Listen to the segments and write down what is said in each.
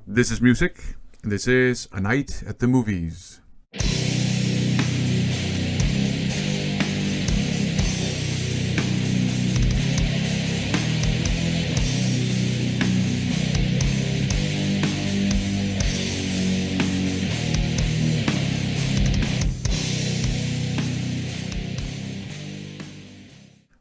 This is music, and this is A Night at the Movies.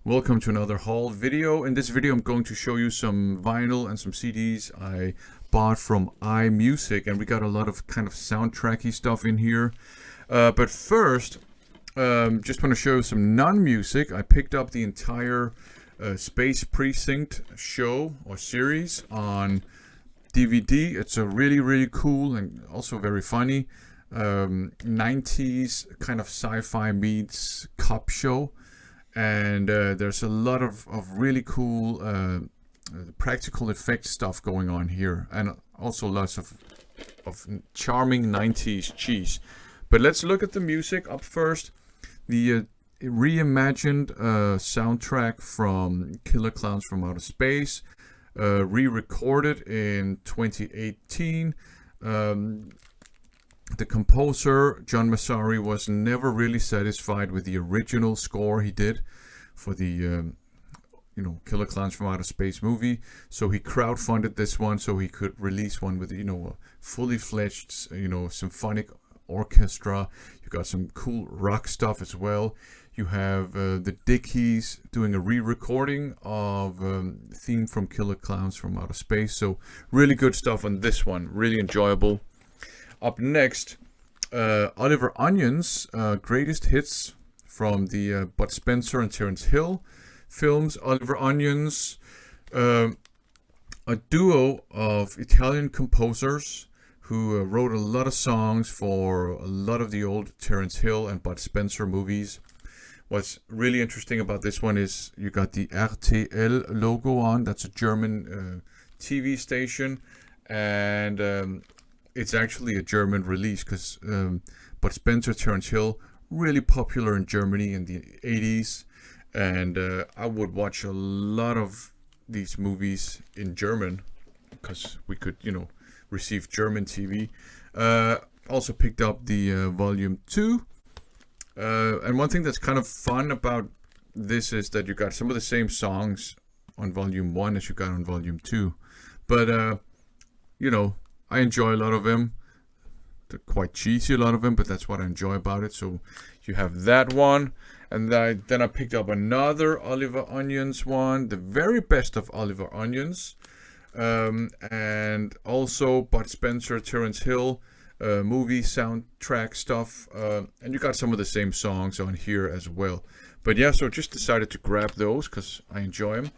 Welcome to another haul video. In this video I'm going to show you some vinyl and some CDs I bought from iMusic, and we got a lot of kind of soundtracky stuff in here. But first, just want to show you some non-music. I picked up the entire Space Precinct show or series on DVD. It's a really cool and also very funny 90s kind of sci-fi meets cop show. And there's a lot of really cool practical effects stuff going on here, and also lots of charming 90s cheese. But let's look at the music up first. The reimagined soundtrack from Killer Klowns from Outer Space, re-recorded in 2018. The composer, John Massari, was never really satisfied with the original score he did for the, Killer Klowns from Outer Space movie. So he crowdfunded this one so he could release one with, a fully fledged, symphonic orchestra. You got some cool rock stuff as well. You have the Dickies doing a re-recording of theme from Killer Klowns from Outer Space. So really good stuff on this one. Really enjoyable. Up next, Oliver Onion's greatest hits from the Bud Spencer and TerenceHill films. Oliver Onion's a duo of Italian composers who wrote a lot of songs for a lot of the old TerenceHill and Bud Spencer movies. What's really interesting about this one is you got the RTL logo on. That's a German TV station, and it's actually a German release because Bud Spencer, TerenceHill, really popular in Germany in the 80s. And I would watch a lot of these movies in German because we could, receive German TV. Also picked up the Volume 2. And one thing that's kind of fun about this is that you got some of the same songs on Volume 1 as you got on Volume 2. But, I enjoy a lot of them. They're quite cheesy, a lot of them, but that's what I enjoy about it. So you have that one. And then I picked up another Oliver Onions one, the very best of Oliver Onions. And also Bud Spencer, TerenceHill movie soundtrack stuff. And you got some of the same songs on here as well. But yeah, so just decided to grab those because I enjoy them.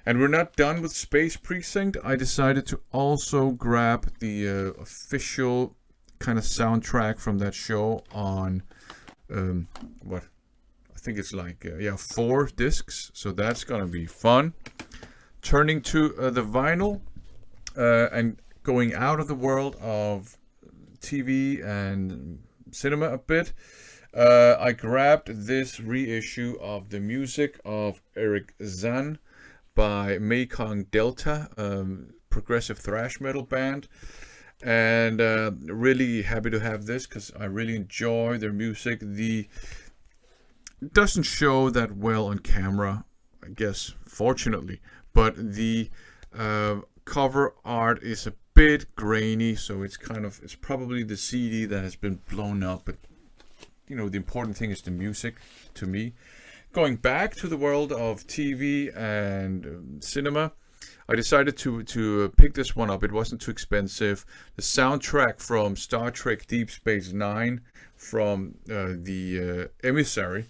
And we're not done with Space Precinct. I decided to also grab the official kind of soundtrack from that show on, I think it's like, 4 discs. So that's going to be fun. Turning to the vinyl and going out of the world of TV and cinema a bit. I grabbed this reissue of the music of Eric Zahn by Mekong Delta, progressive thrash metal band, and really happy to have this because I really enjoy their music. It doesn't show that well on camera, I guess, fortunately, but the cover art is a bit grainy, so it's probably the CD that has been blown up, but the important thing is the music to me. Going back to the world of TV and cinema, I decided to pick this one up. It wasn't too expensive. The soundtrack from Star Trek Deep Space Nine from the Emissary,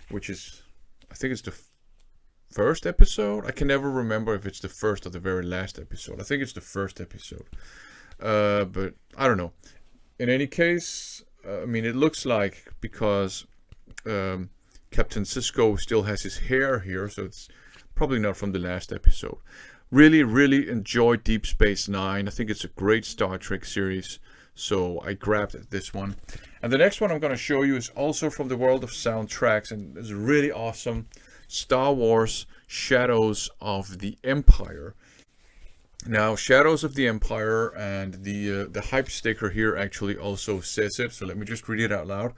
which is, I think it's the first episode. I can never remember if it's the first or the very last episode. I think it's the first episode. But I don't know. In any case, it looks like because Captain Sisko still has his hair here, so it's probably not from the last episode. Really enjoyed Deep Space Nine. I think it's a great Star Trek series, so I grabbed this one. And the next one I'm going to show you is also from the world of soundtracks, and it's really awesome. Star Wars Shadows of the Empire. Now, Shadows of the Empire, and the hype sticker here actually also says it. So let me just read it out loud.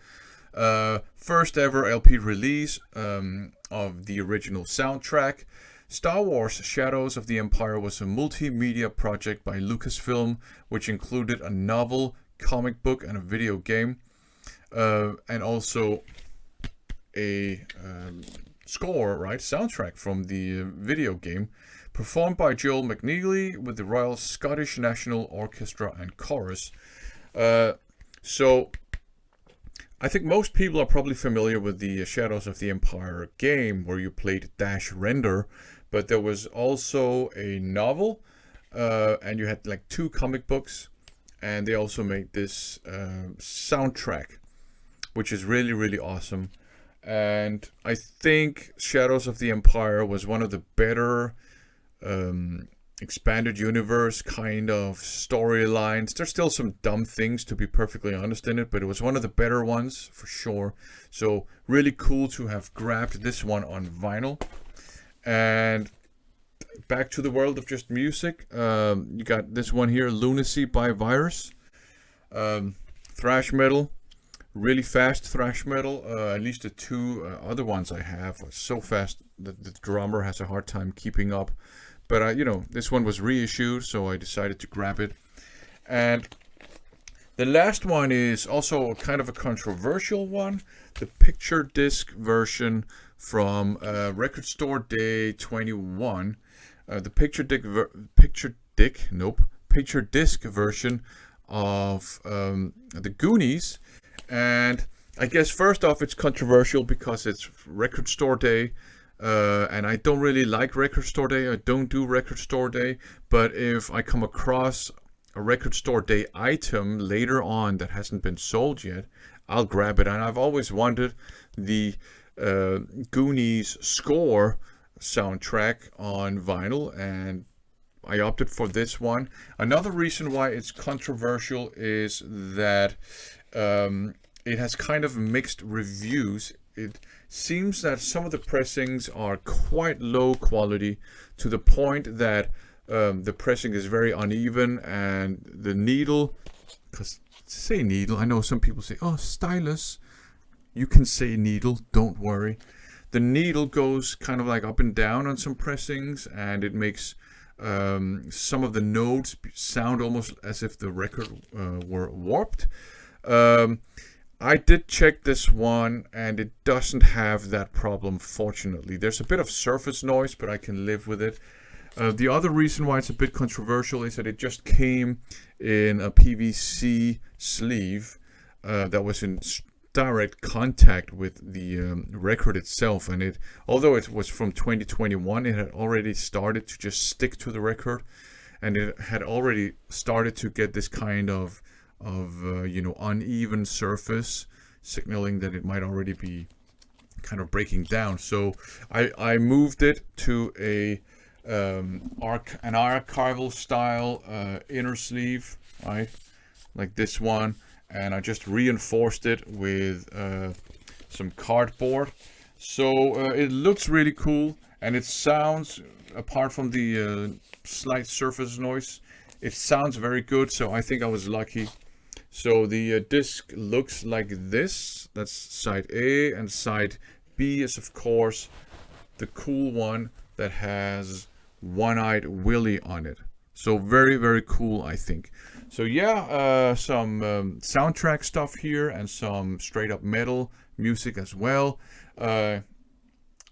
First ever LP release of the original soundtrack. Star Wars Shadows of the Empire was a multimedia project by Lucasfilm, which included a novel, comic book, and a video game, and also a score, right, soundtrack from the video game, performed by Joel McNeely with the Royal Scottish National Orchestra and Chorus. So I think most people are probably familiar with the Shadows of the Empire game, where you played Dash Render, but there was also a novel, and you had like 2 comic books, and they also made this soundtrack, which is really, really awesome. And I think Shadows of the Empire was one of the better expanded universe kind of storylines. There's still some dumb things, to be perfectly honest, in it, but it was one of the better ones for sure. So really cool to have grabbed this one on vinyl. And back to the world of just music, you got this one here, Lunacy by Virus. Thrash metal, really fast thrash metal. At least the 2 other ones I have are so fast that the drummer has a hard time keeping up. But this one was reissued, so I decided to grab it. And the last one is also kind of a controversial one, the picture disc version from Record Store Day 21. The picture disc version of the Goonies. And I guess first off, it's controversial because it's Record Store Day. And I don't really like Record Store Day. I don't do Record Store Day. But if I come across a Record Store Day item later on that hasn't been sold yet, I'll grab it. And I've always wanted the Goonies score soundtrack on vinyl, and I opted for this one. Another reason why it's controversial is that it has kind of mixed reviews. It seems that some of the pressings are quite low quality, to the point that the pressing is very uneven, and the needle, because say needle, I know some people say, oh, stylus. You can say needle, don't worry. The needle goes kind of like up and down on some pressings, and it makes some of the notes sound almost as if the record were warped. I did check this one, and it doesn't have that problem, fortunately. There's a bit of surface noise, but I can live with it. The other reason why it's a bit controversial is that it just came in a PVC sleeve that was in direct contact with the record itself, and although it was from 2021, it had already started to just stick to the record, and it had already started to get this kind of uneven surface, signaling that it might already be kind of breaking down. So I moved it to an archival style inner sleeve, right, like this one, and I just reinforced it with some cardboard. So it looks really cool, and it sounds, apart from the slight surface noise, it sounds very good. So I think I was lucky. So the disc looks like this. That's side A, and side B is of course the cool one that has One-Eyed Willy on it. So very, very cool, I think. So yeah, some soundtrack stuff here, and some straight up metal music as well. I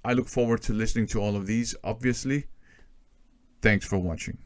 look forward to listening to all of these, obviously. Thanks for watching.